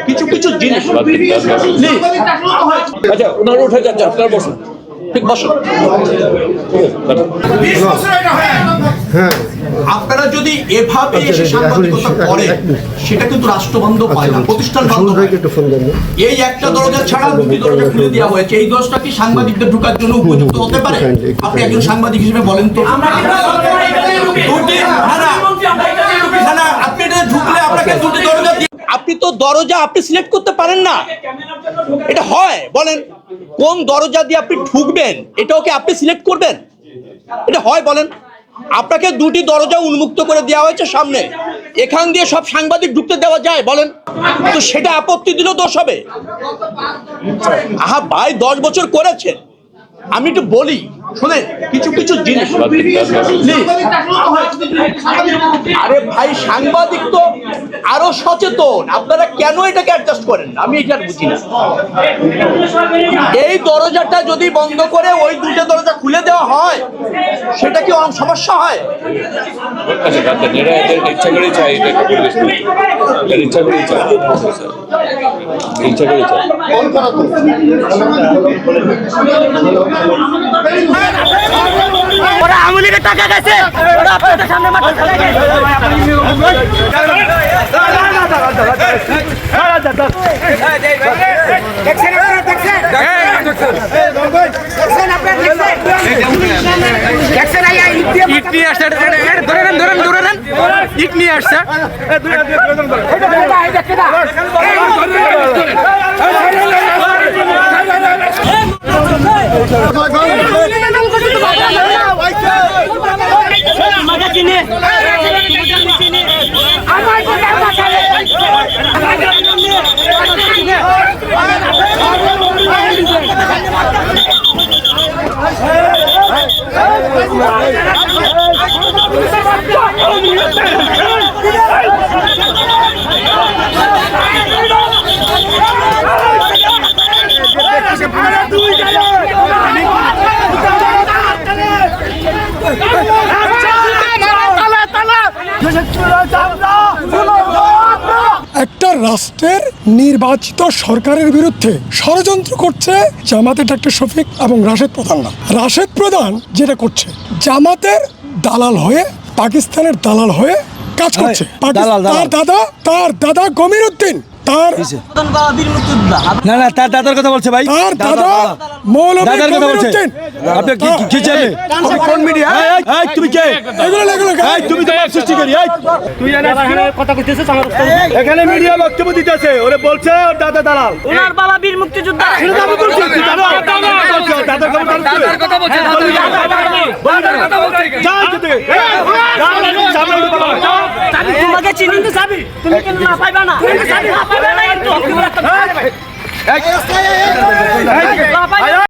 কিছু কিছু জিনিস আচ্ছা ওনারা উঠে যাচ্ছে, আপনারা বসুন, ঠিক বসুন। আপনারা যদি এভাবে এসে সাংবাদিকতা করেন সেটা কিন্তু রাষ্ট্রবান্ধব হয় না, প্রতিষ্ঠান বান্ধব। এই একটা দরজা ছাড়া দুটি দরজা খুলে দেওয়া হয়েছে, এই দরজাটা কি সাংবাদিকদের ঢোকার জন্য উপযুক্ত হতে পারে? আপনি একজন সাংবাদিক হিসেবে বলেন তো। আপনি এটা ঢুকলে আপনাকে দুটি দরজা, আপনি তো দরজা আপনি সিলেক্ট করতে পারেন না, এটা হয়? বলেন কোন দরজা দিয়ে আপনি ঢুকবেন এটাও কি আপনি সিলেক্ট করবেন? এটা হয়? বলেন। আপনাকে দুটি দরজা উন্মুক্ত করে দেওয়া হয়েছে সামনে, এখান দিয়ে সব সাংবাদিক ঢুকতে দেওয়া যায়? বলেন তো, সেটা আপত্তি দিলেও দোষ হবে? আহা ভাই, 10 বছর করেছেন, আমি একটু বলি শুনেন, কিছু কিছু জিনিস। আরে ভাই, সাংবাদিক তো আরো সচেতন, আপনারা কেন এটাকে অ্যাডজাস্ট করেন? আমি এটা বুঝি না। এই দরজাটা যদি বন্ধ করে ওই দুটো দরজা খুলে দেওয়া হয় সেটা কি অনেক সমস্যা হয়? ইচ্ছা করেই চাই, ইচ্ছা করেই চাই, ইচ্ছা করেই চাই। ওরা আওয়ামী লীগের টাকা গেছে, ওরা আপনাদের সামনে মাথা ফেলে গেছে। একটা রাষ্ট্রের নির্বাচিত সরকারের বিরুদ্ধে ষড়যন্ত্র করছে জামাতের ডাক্তার শফিক এবং রাশেদ প্রধানরা। রাশেদ প্রধান যেটা করছে, জামাতের দালাল হয়ে, পাকিস্তানের দালাল হয়ে কাজ করছে। তার দাদা গমির উদ্দিন, তার না না, তার দাদার কথা বলছে ভাই, তার দাদা মৌলভী দাদার কথা বলছে। আপনি কি চাইবে? কোন মিডিয়া? এই তুমি কে? এগুলো এই তুমি তো সৃষ্টি করি, এই তুই এখানে কথা কইতেছিস আমার উস্তাদ, এখানে মিডিয়া বক্তব্য দিতেছে, ওরে বলছে ওর দাদা দালাল, ওনার বাবা বীর মুক্তিযোদ্ধা। সেটা আমি বলছি, দাদার কথা বলছে, দাদার কথা বলছে, যাও যেতে আমি তোমাকে চিনি তো যাবি, তুমি কেন না পাইবা না? তুমি যাবি না পাইবা না, কিন্তু